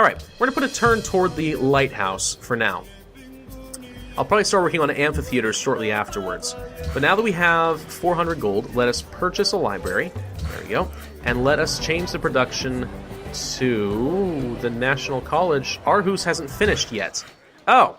Alright, we're going to put a turn toward the lighthouse for now. I'll probably start working on amphitheaters shortly afterwards. But now that we have 400 gold, let us purchase a library. There we go. And let us change the production to the National College. Aarhus hasn't finished yet. Oh.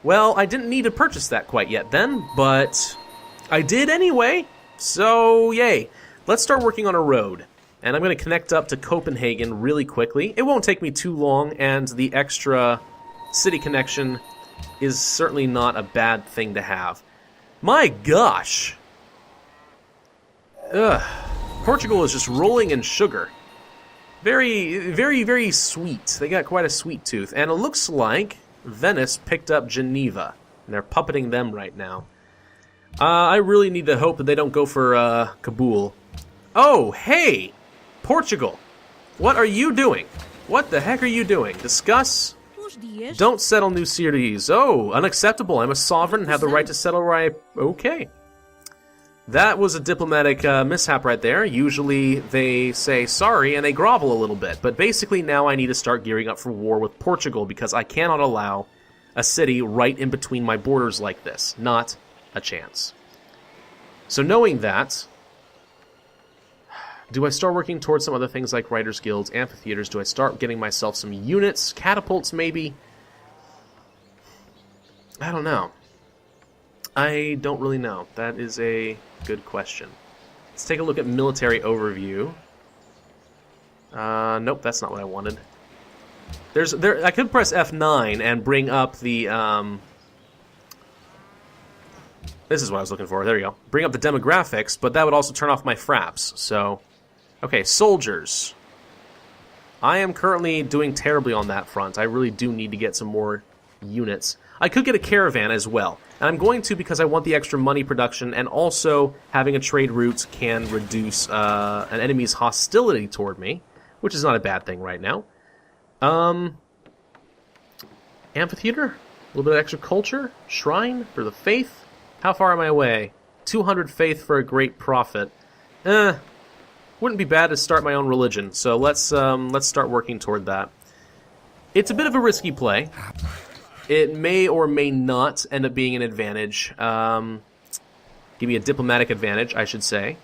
Well, I didn't need to purchase that quite yet then, but I did anyway. So, yay. Let's start working on a road. And I'm going to connect up to Copenhagen really quickly. It won't take me too long, and the extra city connection is certainly not a bad thing to have. My gosh! Ugh. Portugal is just rolling in sugar. Very, very, very sweet. They got quite a sweet tooth. And it looks like Venice picked up Geneva. And they're puppeting them right now. I really need to hope that they don't go for Kabul. Oh, hey! Portugal! What are you doing? What the heck are you doing? Discuss? Don't settle new cities. Oh, unacceptable. I'm a sovereign and have the right to settle where I... Okay. That was a diplomatic mishap right there. Usually they say sorry and they grovel a little bit. But basically now I need to start gearing up for war with Portugal because I cannot allow a city right in between my borders like this. Not a chance. So knowing that... Do I start working towards some other things like Writers' Guilds, amphitheaters? Do I start getting myself some units? Catapults, maybe? I don't know. I don't really know. That is a good question. Let's take a look at military overview. Nope, that's not what I wanted. I could press F9 and bring up the... This is what I was looking for. There you go. Bring up the demographics, but that would also turn off my fraps, so... Okay, soldiers. I am currently doing terribly on that front. I really do need to get some more units. I could get a caravan as well. And I'm going to because I want the extra money production, and also having a trade route can reduce an enemy's hostility toward me, which is not a bad thing right now. Amphitheater? A little bit of extra culture? Shrine for the faith? How far am I away? 200 faith for a great prophet. Wouldn't be bad to start my own religion, so let's start working toward that. It's a bit of a risky play. It may or may not end up being an advantage. Give me a diplomatic advantage, I should say.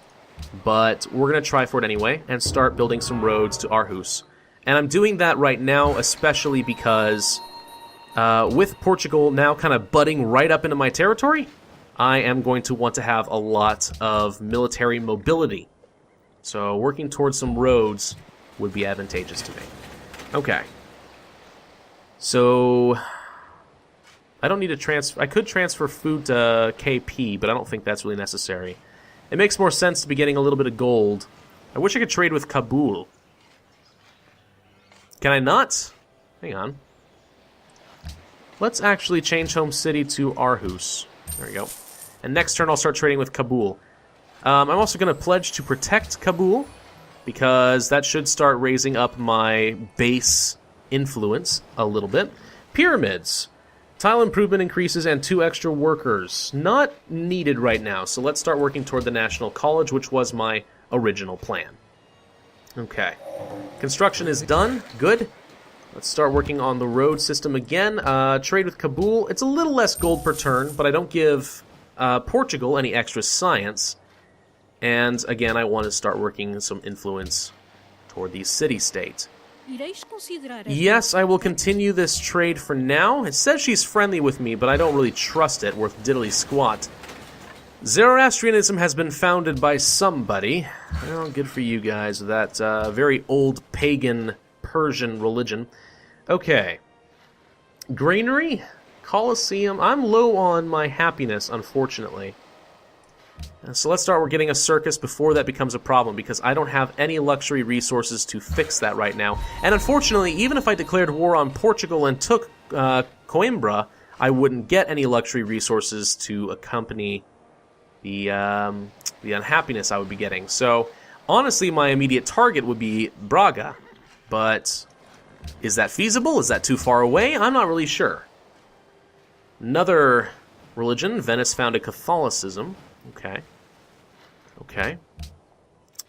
But we're going to try for it anyway, and start building some roads to Aarhus. And I'm doing that right now, especially because with Portugal now kind of butting right up into my territory, I am going to want to have a lot of military mobility. So working towards some roads would be advantageous to me. Okay. So I don't need to transfer. I could transfer food to KP, but I don't think that's really necessary. It makes more sense to be getting a little bit of gold. I wish I could trade with Kabul. Can I not? Hang on. Let's actually change home city to Aarhus. There we go. And next turn I'll start trading with Kabul. I'm also going to pledge to protect Kabul, because that should start raising up my base influence a little bit. Pyramids. Tile improvement increases and 2 extra workers. Not needed right now, so let's start working toward the National College, which was my original plan. Okay. Construction is done. Good. Let's start working on the road system again. Trade with Kabul. It's a little less gold per turn, but I don't give Portugal any extra science. And again, I want to start working some influence toward the city-state. Yes, I will continue this trade for now. It says she's friendly with me, but I don't really trust it, worth diddly squat. Zoroastrianism has been founded by somebody. Well, good for you guys, that very old pagan Persian religion. Okay. Granary? Colosseum? I'm low on my happiness, unfortunately. So let's start. We're getting a circus before that becomes a problem, because I don't have any luxury resources to fix that right now. And unfortunately, even if I declared war on Portugal and took Coimbra, I wouldn't get any luxury resources to accompany the unhappiness I would be getting. So honestly, my immediate target would be Braga. But is that feasible? Is that too far away? I'm not really sure. Another religion. Venice founded Catholicism. Okay. Okay.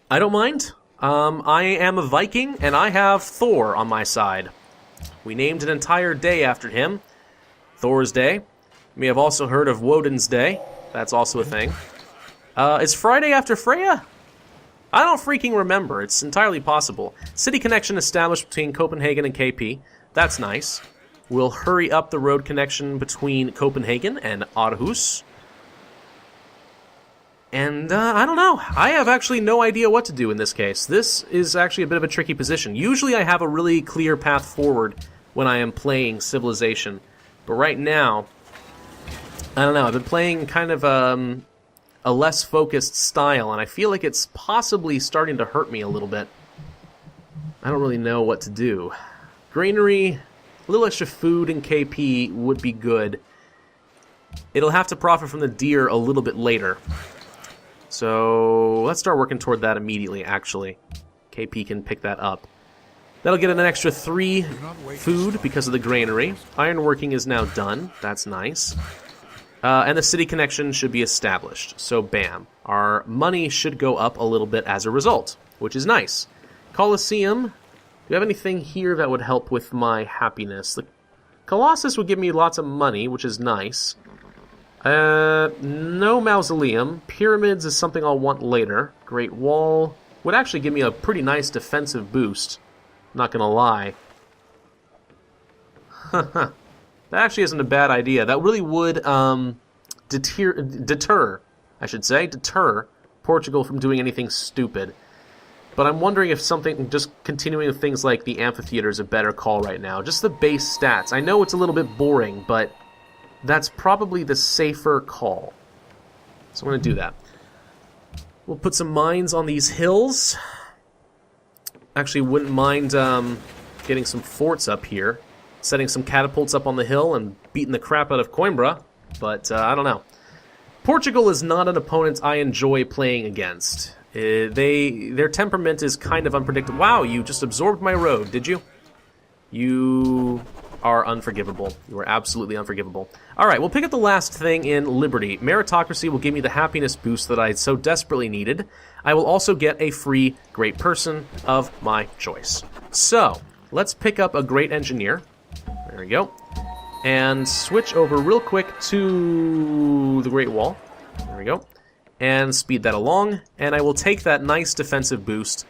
I don't mind. I am a Viking, and I have Thor on my side. We named an entire day after him. Thor's Day. You may have also heard of Woden's Day. That's also a thing. Is Friday after Freya? I don't freaking remember. It's entirely possible. City connection established between Copenhagen and KP. That's nice. We'll hurry up the road connection between Copenhagen and Aarhus. And, I don't know. I have actually no idea what to do in this case. This is actually a bit of a tricky position. Usually I have a really clear path forward when I am playing Civilization. But right now, I don't know. I've been playing kind of a less focused style, and I feel like it's possibly starting to hurt me a little bit. I don't really know what to do. Granary, a little extra food in KP would be good. It'll have to profit from the deer a little bit later. So let's start working toward that immediately, actually. KP can pick that up. That'll get an extra 3 food because of the granary. Ironworking is now done. That's nice. And the city connection should be established. So bam. Our money should go up a little bit as a result, which is nice. Colosseum. Do you have anything here that would help with my happiness? The Colossus would give me lots of money, which is nice. No mausoleum. Pyramids is something I'll want later. Great Wall would actually give me a pretty nice defensive boost. Not gonna lie. That actually isn't a bad idea. That really would deter Portugal from doing anything stupid. But I'm wondering if something, just continuing with things like the amphitheater is a better call right now. Just the base stats. I know it's a little bit boring, but that's probably the safer call. So I'm going to do that. We'll put some mines on these hills. Actually, wouldn't mind getting some forts up here. Setting some catapults up on the hill and beating the crap out of Coimbra. But I don't know. Portugal is not an opponent I enjoy playing against. Their temperament is kind of unpredictable. Wow, you just absorbed my road, did you? You are unforgivable. You are absolutely unforgivable. Alright, we'll pick up the last thing in Liberty. Meritocracy will give me the happiness boost that I so desperately needed. I will also get a free great person of my choice. So, let's pick up a great engineer. There we go. And switch over real quick to the Great Wall. There we go. And speed that along. And I will take that nice defensive boost.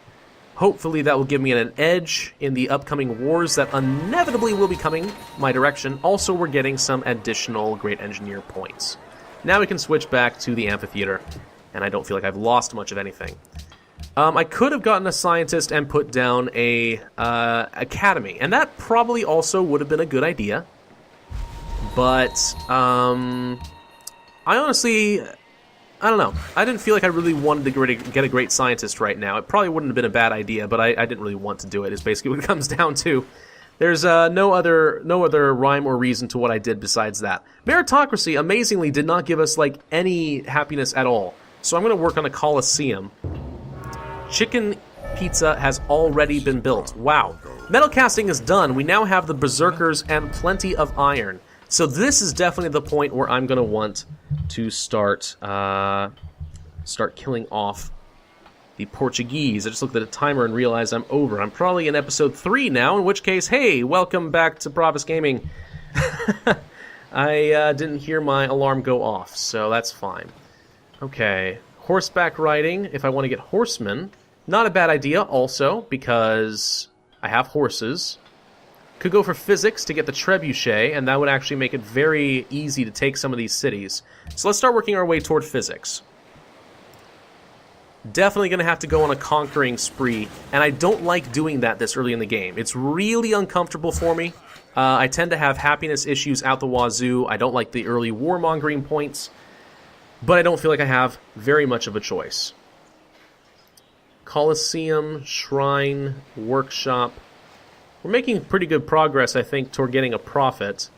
Hopefully that will give me an edge in the upcoming wars that inevitably will be coming my direction. Also, we're getting some additional Great Engineer points. Now we can switch back to the amphitheater, and I don't feel like I've lost much of anything. I could have gotten a scientist and put down a academy, and that probably also would have been a good idea. But I honestly, I don't know. I didn't feel like I really wanted to get a great scientist right now. It probably wouldn't have been a bad idea, but I didn't really want to do it, is basically what it comes down to. There's no other rhyme or reason to what I did besides that. Meritocracy, amazingly, did not give us, like, any happiness at all. So I'm going to work on a Colosseum. Chicken pizza has already been built. Wow. Metal casting is done. We now have the berserkers and plenty of iron. So this is definitely the point where I'm going to want to start killing off the Portuguese. I just looked at a timer and realized I'm over. I'm probably in episode 3 now, in which case, hey, welcome back to Pravus Gaming. I didn't hear my alarm go off, so that's fine. Okay, horseback riding, if I want to get horsemen. Not a bad idea also, because I have horses. Could go for physics to get the trebuchet, and that would actually make it very easy to take some of these cities. So let's start working our way toward physics. Definitely going to have to go on a conquering spree, and I don't like doing that this early in the game. It's really uncomfortable for me. I tend to have happiness issues out the wazoo. I don't like the early warmongering points, but I don't feel like I have very much of a choice. Colosseum, shrine, workshop. We're making pretty good progress, I think, toward getting a profit.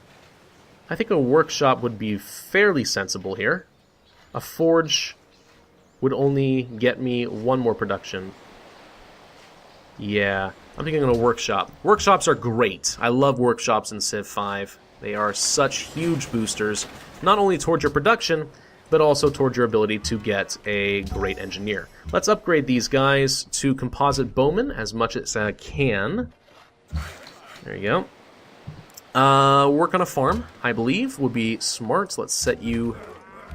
I think a workshop would be fairly sensible here. A forge would only get me 1 more production. Yeah, I'm thinking of a workshop. Workshops are great. I love workshops in Civ 5. They are such huge boosters, not only toward your production, but also toward your ability to get a great engineer. Let's upgrade these guys to composite bowmen as much as I can. There you go. Work on a farm, I believe, would be smart. Let's set you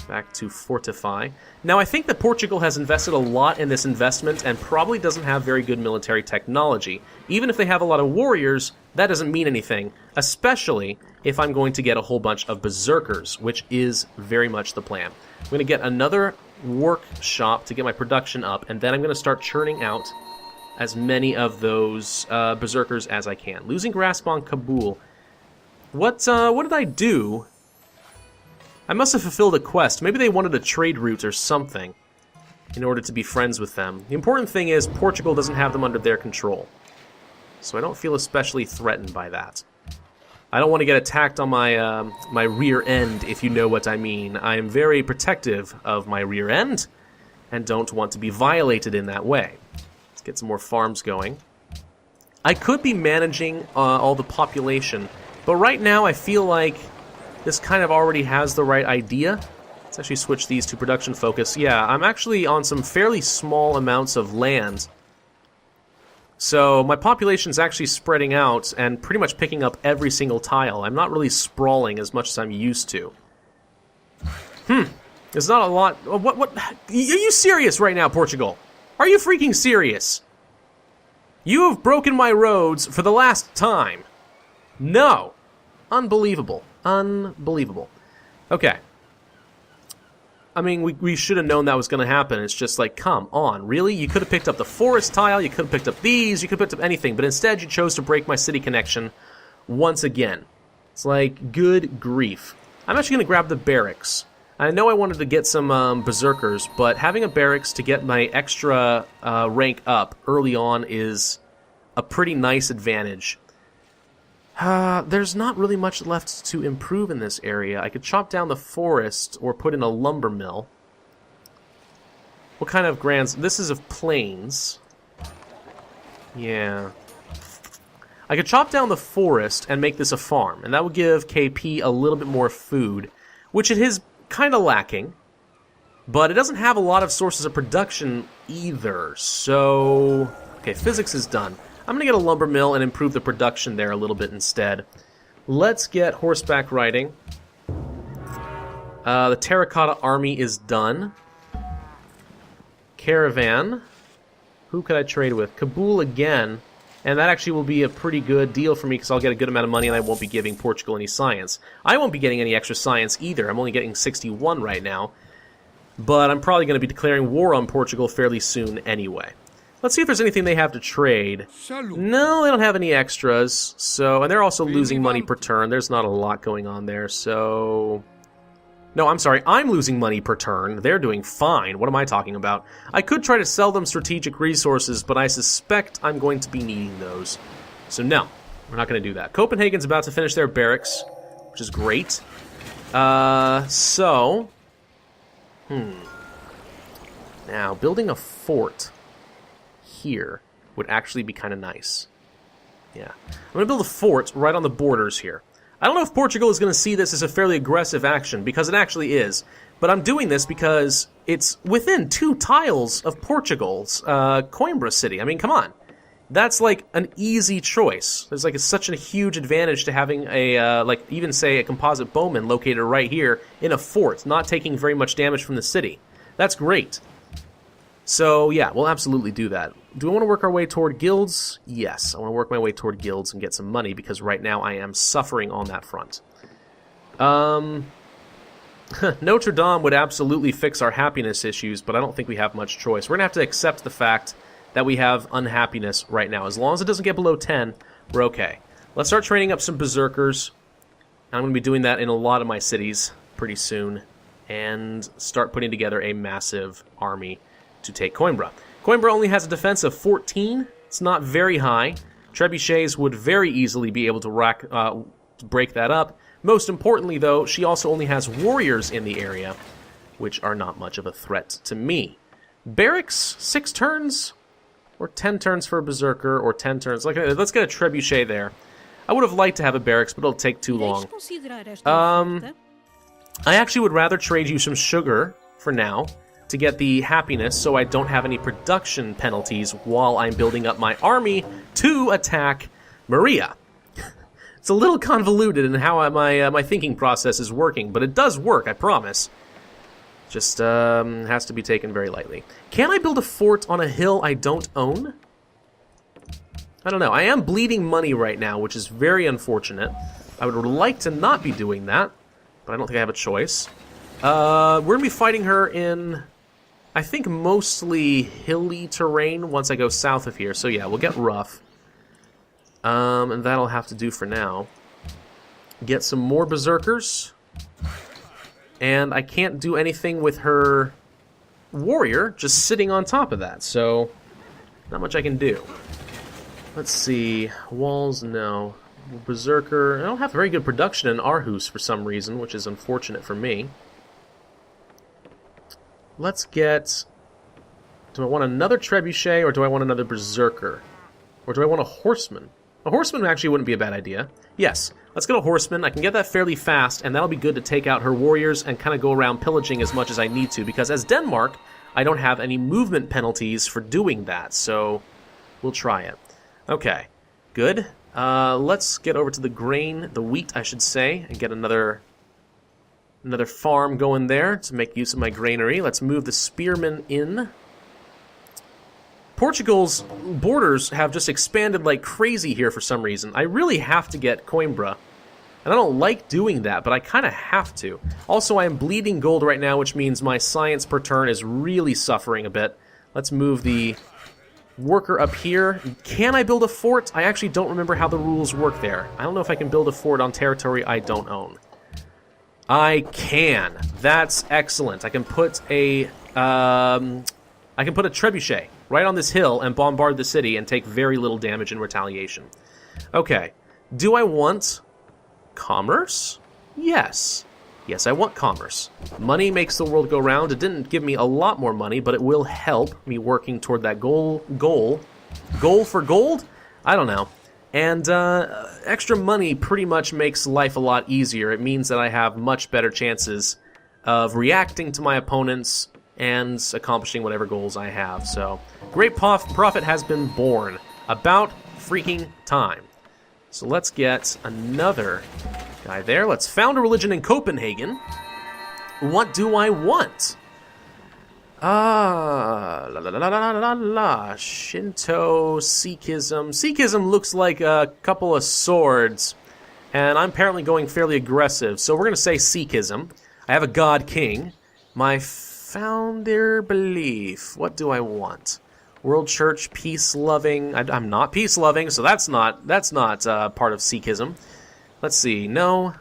back to fortify. Now, I think that Portugal has invested a lot in this investment and probably doesn't have very good military technology. Even if they have a lot of warriors, that doesn't mean anything, especially if I'm going to get a whole bunch of berserkers, which is very much the plan. I'm going to get another workshop to get my production up, and then I'm going to start churning out as many of those berserkers as I can. Losing grasp on Kabul. What did I do? I must have fulfilled a quest. Maybe they wanted a trade route or something in order to be friends with them. The important thing is Portugal doesn't have them under their control. So I don't feel especially threatened by that. I don't want to get attacked on my my rear end, if you know what I mean. I am very protective of my rear end and don't want to be violated in that way. Let's get some more farms going. I could be managing all the population, but right now I feel like this kind of already has the right idea. Let's actually switch these to production focus. Yeah, I'm actually on some fairly small amounts of land. So my population's actually spreading out and pretty much picking up every single tile. I'm not really sprawling as much as I'm used to. There's not a lot... What? Are you serious right now, Portugal? Are you freaking serious? You have broken my roads for the last time. No. Unbelievable. Unbelievable. Okay. I mean, we should have known that was going to happen. It's just like, come on, really? You could have picked up the forest tile, you could have picked up these, you could have picked up anything, but instead you chose to break my city connection once again. It's like, good grief. I'm actually going to grab the barracks. I know I wanted to get some berserkers, but having a barracks to get my extra rank up early on is a pretty nice advantage. There's not really much left to improve in this area. I could chop down the forest or put in a lumber mill. What kind of grands... This is of plains. Yeah. I could chop down the forest and make this a farm, and that would give KP a little bit more food, which it is kind of lacking, but it doesn't have a lot of sources of production either, so... Okay, physics is done. I'm going to get a lumber mill and improve the production there a little bit instead. Let's get horseback riding. The terracotta army is done. Caravan. Who could I trade with? Kabul again. And that actually will be a pretty good deal for me because I'll get a good amount of money and I won't be giving Portugal any science. I won't be getting any extra science either. I'm only getting 61 right now. But I'm probably going to be declaring war on Portugal fairly soon anyway. Let's see if there's anything they have to trade. No, they don't have any extras. So, and they're also losing money per turn. There's not a lot going on there, so... No, I'm sorry. I'm losing money per turn. They're doing fine. What am I talking about? I could try to sell them strategic resources, but I suspect I'm going to be needing those. So no, we're not going to do that. Copenhagen's about to finish their barracks, which is great. Now, building a fort here would actually be kind of nice. Yeah. I'm going to build a fort right on the borders here. I don't know if Portugal is going to see this as a fairly aggressive action, because it actually is. But I'm doing this because it's within 2 tiles of Portugal's Coimbra city. I mean, come on. That's like an easy choice. There's like such a huge advantage to having a, like even say a composite bowman located right here in a fort, not taking very much damage from the city. That's great. So, yeah, we'll absolutely do that. Do I want to work our way toward guilds? Yes, I want to work my way toward guilds and get some money, because right now I am suffering on that front. Notre Dame would absolutely fix our happiness issues, but I don't think we have much choice. We're going to have to accept the fact that we have unhappiness right now. As long as it doesn't get below 10, we're okay. Let's start training up some berserkers. I'm going to be doing that in a lot of my cities pretty soon, and start putting together a massive army to take Coimbra. Coimbra only has a defense of 14. It's not very high. Trebuchets would very easily be able to break that up. Most importantly, though, she also only has warriors in the area, which are not much of a threat to me. Barracks, 6 turns? Or 10 turns for a berserker, or 10 turns. Let's get a trebuchet there. I would have liked to have a barracks, but it'll take too long. I actually would rather trade you some sugar for now to get the happiness so I don't have any production penalties while I'm building up my army to attack Maria. It's a little convoluted in how my thinking process is working, but it does work, I promise. Just has to be taken very lightly. Can I build a fort on a hill I don't own? I don't know. I am bleeding money right now, which is very unfortunate. I would like to not be doing that, but I don't think I have a choice. We're going to be fighting her in, I think, mostly hilly terrain once I go south of here. So yeah, we'll get rough. And that'll have to do for now. Get some more berserkers. And I can't do anything with her warrior just sitting on top of that, so not much I can do. Let's see. Walls, no. Berserker. I don't have very good production in Aarhus for some reason, which is unfortunate for me. Let's get... Do I want another trebuchet, or do I want another berserker? Or do I want a horseman? A horseman actually wouldn't be a bad idea. Yes, let's get a horseman. I can get that fairly fast, and that'll be good to take out her warriors and kind of go around pillaging as much as I need to, because as Denmark, I don't have any movement penalties for doing that, so we'll try it. Okay, good. Let's get over to the grain, the wheat, I should say, and get another farm going there to make use of my granary. Let's move the spearmen in. Portugal's borders have just expanded like crazy here for some reason. I really have to get Coimbra. And I don't like doing that, but I kind of have to. Also, I am bleeding gold right now, which means my science per turn is really suffering a bit. Let's move the worker up here. Can I build a fort? I actually don't remember how the rules work there. I don't know if I can build a fort on territory I don't own. I can. That's excellent. I can put a trebuchet right on this hill and bombard the city and take very little damage in retaliation. Okay. Do I want commerce? Yes. Yes, I want commerce. Money makes the world go round. It didn't give me a lot more money, but it will help me working toward that goal. Goal for gold? I don't know. And extra money pretty much makes life a lot easier. It means that I have much better chances of reacting to my opponents and accomplishing whatever goals I have. So, great profit has been born. About freaking time. So let's get another guy there. Let's found a religion in Copenhagen. What do I want? Shinto, Sikhism. Sikhism looks like a couple of swords, and I'm apparently going fairly aggressive, so we're going to say Sikhism. I have a god king. My founder belief. What do I want? World Church, peace-loving. I'm not peace-loving, so that's not part of Sikhism. Let's see. No.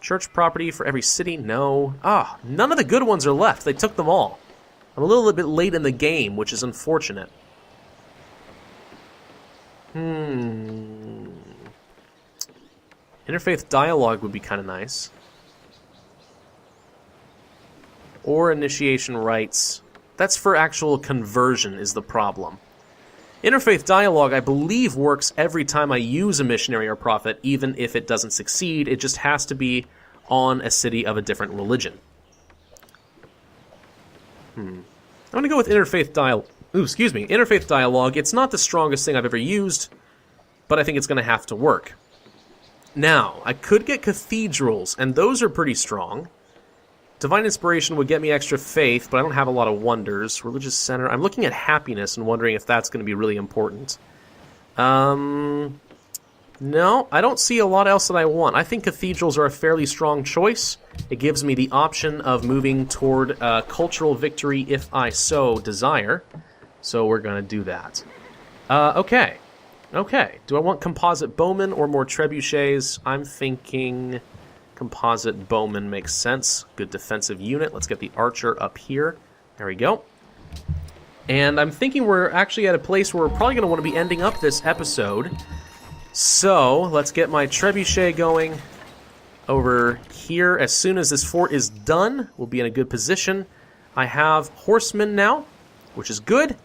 Church property for every city? No. None of the good ones are left. They took them all. I'm a little bit late in the game, which is unfortunate. Interfaith dialogue would be kind of nice. Or initiation rites. That's for actual conversion is the problem. Interfaith dialogue, I believe, works every time I use a missionary or prophet, even if it doesn't succeed. It just has to be on a city of a different religion. I'm going to go with interfaith dialogue. It's not the strongest thing I've ever used, but I think it's going to have to work. Now, I could get cathedrals, and those are pretty strong. Divine Inspiration would get me extra faith, but I don't have a lot of wonders. Religious Center. I'm looking at happiness and wondering if that's going to be really important. No, I don't see a lot else that I want. I think cathedrals are a fairly strong choice. It gives me the option of moving toward cultural victory if I so desire. So we're going to do that. Okay. Do I want composite bowmen or more trebuchets? I'm thinking composite bowman makes sense. Good defensive unit. Let's get the archer up here. There we go. And I'm thinking we're actually at a place where we're probably going to want to be ending up this episode. So, let's get my trebuchet going over here. As soon as this fort is done, we'll be in a good position. I have horsemen now, which is good.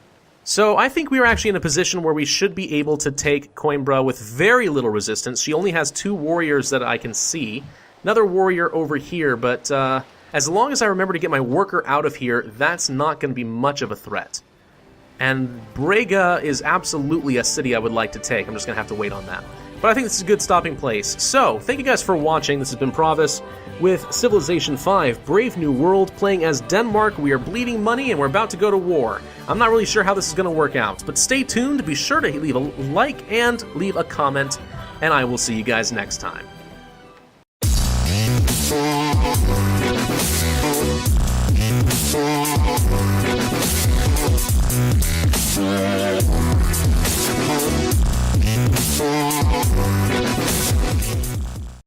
So, I think we are actually in a position where we should be able to take Coimbra with very little resistance. She only has 2 warriors that I can see. Another warrior over here, but as long as I remember to get my worker out of here, that's not going to be much of a threat. And Brega is absolutely a city I would like to take. I'm just going to have to wait on that. but I think this is a good stopping place. So, thank you guys for watching. This has been Pravus with Civilization 5, Brave New World, playing as Denmark. We are bleeding money and we're about to go to war. I'm not really sure how this is going to work out, but stay tuned. Be sure to leave a like and leave a comment, and I will see you guys next time.